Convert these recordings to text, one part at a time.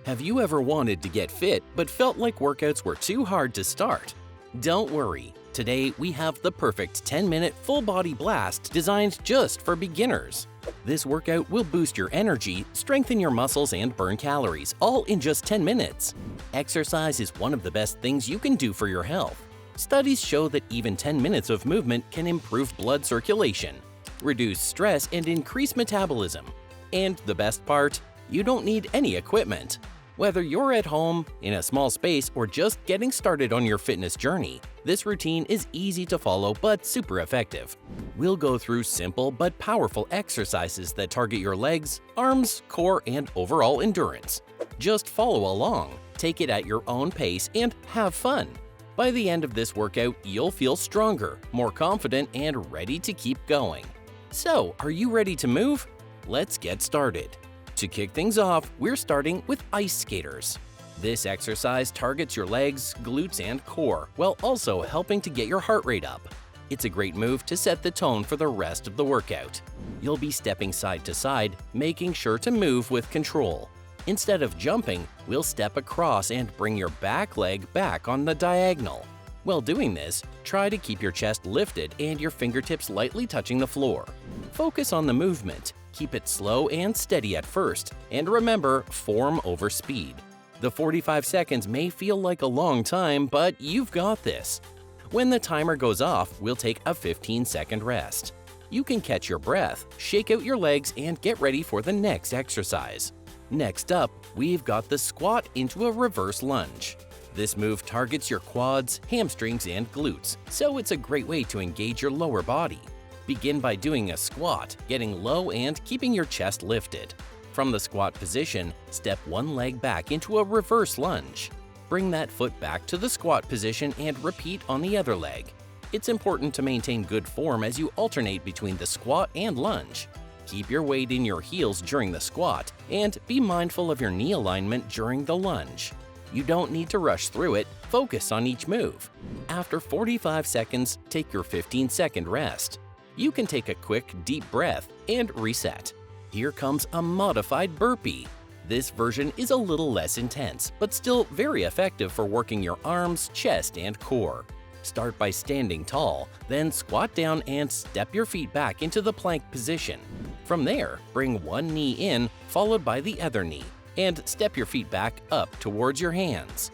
Have you ever wanted to get fit but felt like workouts were too hard to start? Don't worry. Today we have the perfect 10-minute full-body blast designed just for beginners. This workout will boost your energy, strengthen your muscles, and burn calories, all in just 10 minutes. Exercise is one of the best things you can do for your health. Studies show that even 10 minutes of movement can improve blood circulation, reduce stress, and increase metabolism. And the best part? You don't need any equipment. Whether you're at home, in a small space, or just getting started on your fitness journey, this routine is easy to follow but super effective. We'll go through simple but powerful exercises that target your legs, arms, core, and overall endurance. Just follow along, take it at your own pace, and have fun. By the end of this workout, you'll feel stronger, more confident, and ready to keep going. So, are you ready to move? Let's get started. To kick things off, we're starting with ice skaters. This exercise targets your legs, glutes, and core, while also helping to get your heart rate up. It's a great move to set the tone for the rest of the workout. You'll be stepping side to side, making sure to move with control. Instead of jumping, we'll step across and bring your back leg back on the diagonal. While doing this, try to keep your chest lifted and your fingertips lightly touching the floor. Focus on the movement. Keep it slow and steady at first, and remember, form over speed. The 45 seconds may feel like a long time, but you've got this. When the timer goes off, we'll take a 15-second rest. You can catch your breath, shake out your legs, and get ready for the next exercise. Next up, we've got the squat into a reverse lunge. This move targets your quads, hamstrings, and glutes, so it's a great way to engage your lower body. Begin by doing a squat, getting low and keeping your chest lifted. From the squat position, step one leg back into a reverse lunge. Bring that foot back to the squat position and repeat on the other leg. It's important to maintain good form as you alternate between the squat and lunge. Keep your weight in your heels during the squat, and be mindful of your knee alignment during the lunge. You don't need to rush through it, focus on each move. After 45 seconds, take your 15-second rest. You can take a quick, deep breath and reset. Here comes a modified burpee. This version is a little less intense, but still very effective for working your arms, chest, and core. Start by standing tall, then squat down and step your feet back into the plank position. From there, bring one knee in, followed by the other knee, and step your feet back up towards your hands.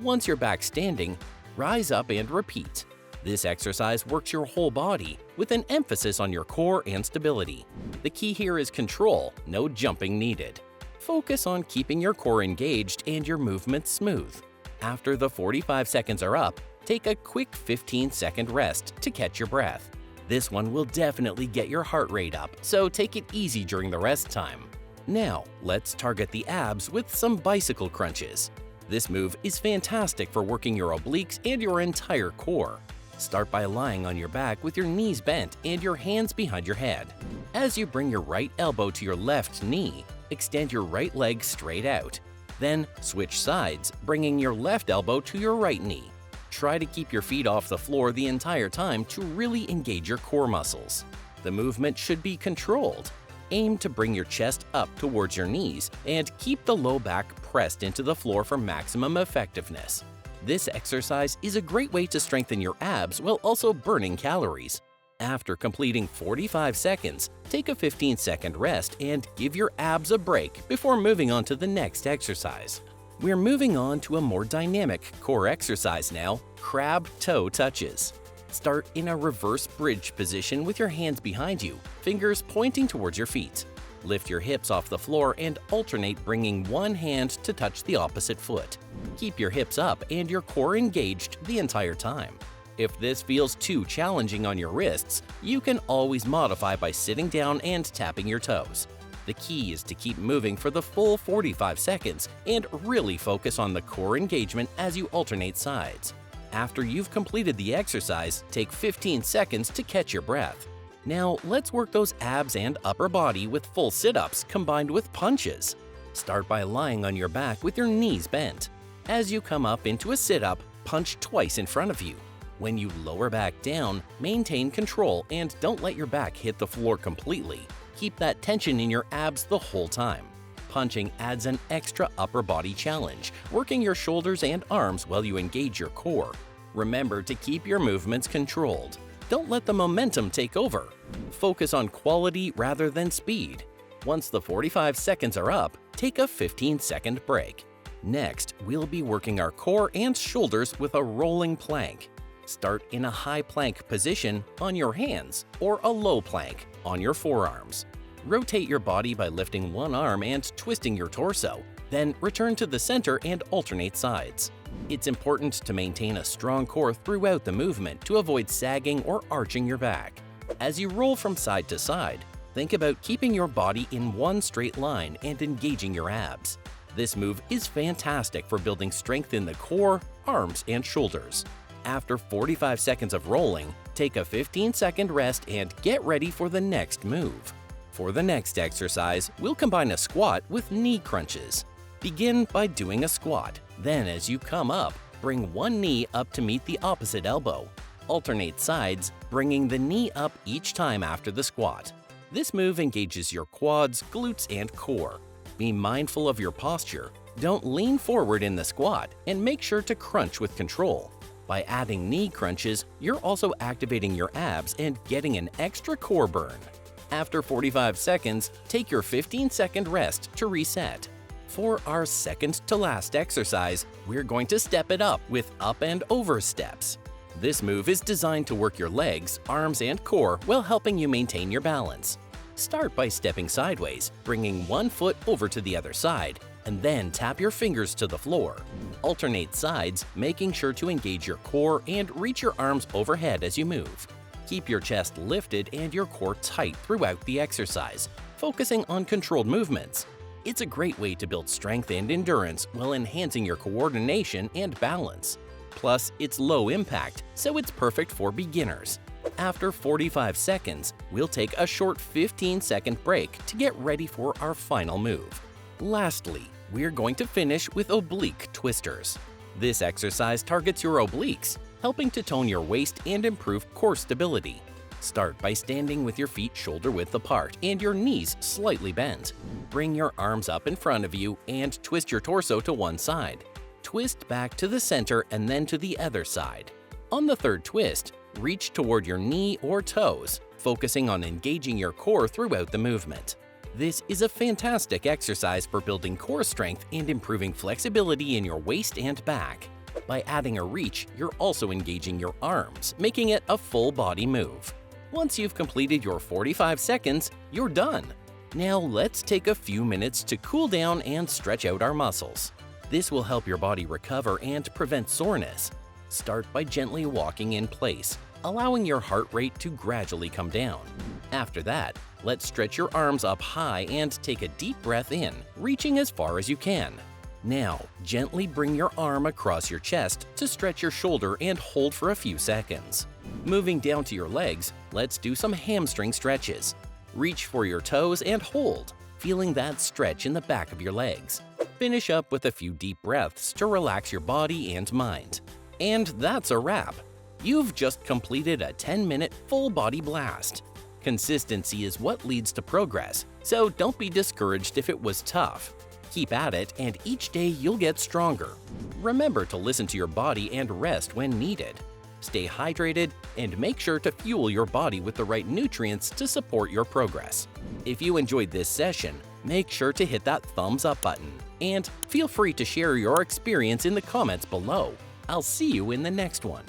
Once you're back standing, rise up and repeat. This exercise works your whole body, with an emphasis on your core and stability. The key here is control, no jumping needed. Focus on keeping your core engaged and your movements smooth. After the 45 seconds are up, take a quick 15-second rest to catch your breath. This one will definitely get your heart rate up, so take it easy during the rest time. Now, let's target the abs with some bicycle crunches. This move is fantastic for working your obliques and your entire core. Start by lying on your back with your knees bent and your hands behind your head. As you bring your right elbow to your left knee, extend your right leg straight out. Then switch sides, bringing your left elbow to your right knee. Try to keep your feet off the floor the entire time to really engage your core muscles. The movement should be controlled. Aim to bring your chest up towards your knees and keep the low back pressed into the floor for maximum effectiveness. This exercise is a great way to strengthen your abs while also burning calories. After completing 45 seconds, take a 15-second rest and give your abs a break before moving on to the next exercise. We're moving on to a more dynamic core exercise now, crab toe touches. Start in a reverse bridge position with your hands behind you, fingers pointing towards your feet. Lift your hips off the floor and alternate bringing one hand to touch the opposite foot. Keep your hips up and your core engaged the entire time. If this feels too challenging on your wrists, you can always modify by sitting down and tapping your toes. The key is to keep moving for the full 45 seconds and really focus on the core engagement as you alternate sides. After you've completed the exercise, take 15 seconds to catch your breath. Now, let's work those abs and upper body with full sit-ups combined with punches. Start by lying on your back with your knees bent. As you come up into a sit-up, punch twice in front of you. When you lower back down, maintain control and don't let your back hit the floor completely. Keep that tension in your abs the whole time. Punching adds an extra upper body challenge, working your shoulders and arms while you engage your core. Remember to keep your movements controlled. Don't let the momentum take over. Focus on quality rather than speed. Once the 45 seconds are up, take a 15-second break. Next, we'll be working our core and shoulders with a rolling plank. Start in a high plank position on your hands or a low plank on your forearms. Rotate your body by lifting one arm and twisting your torso, then return to the center and alternate sides. It's important to maintain a strong core throughout the movement to avoid sagging or arching your back. As you roll from side to side, think about keeping your body in one straight line and engaging your abs. This move is fantastic for building strength in the core, arms, and shoulders. After 45 seconds of rolling, take a 15-second rest and get ready for the next move. For the next exercise, we'll combine a squat with knee crunches. Begin by doing a squat. Then, as you come up, bring one knee up to meet the opposite elbow. Alternate sides, bringing the knee up each time after the squat. This move engages your quads, glutes, and core. Be mindful of your posture. Don't lean forward in the squat, and make sure to crunch with control. By adding knee crunches, you're also activating your abs and getting an extra core burn. After 45 seconds, take your 15-second rest to reset. For our second to last exercise, we're going to step it up with up and over steps. This move is designed to work your legs, arms, and core while helping you maintain your balance. Start by stepping sideways, bringing one foot over to the other side, and then tap your fingers to the floor. Alternate sides, making sure to engage your core and reach your arms overhead as you move. Keep your chest lifted and your core tight throughout the exercise, focusing on controlled movements. It's a great way to build strength and endurance while enhancing your coordination and balance. Plus, it's low impact, so it's perfect for beginners. After 45 seconds, we'll take a short 15-second break to get ready for our final move. Lastly, we're going to finish with oblique twisters. This exercise targets your obliques, helping to tone your waist and improve core stability. Start by standing with your feet shoulder-width apart and your knees slightly bent. Bring your arms up in front of you and twist your torso to one side. Twist back to the center and then to the other side. On the third twist, reach toward your knee or toes, focusing on engaging your core throughout the movement. This is a fantastic exercise for building core strength and improving flexibility in your waist and back. By adding a reach, you're also engaging your arms, making it a full body move. Once you've completed your 45 seconds, you're done. Now let's take a few minutes to cool down and stretch out our muscles. This will help your body recover and prevent soreness. Start by gently walking in place, allowing your heart rate to gradually come down. After that, let's stretch your arms up high and take a deep breath in, reaching as far as you can. Now, gently bring your arm across your chest to stretch your shoulder and hold for a few seconds. Moving down to your legs, let's do some hamstring stretches. Reach for your toes and hold, feeling that stretch in the back of your legs. Finish up with a few deep breaths to relax your body and mind. And that's a wrap. You've just completed a 10-minute full body blast. Consistency is what leads to progress, so don't be discouraged if it was tough. Keep at it, and each day you'll get stronger. Remember to listen to your body and rest when needed. Stay hydrated and make sure to fuel your body with the right nutrients to support your progress. If you enjoyed this session, make sure to hit that thumbs up button and feel free to share your experience in the comments below. I'll see you in the next one.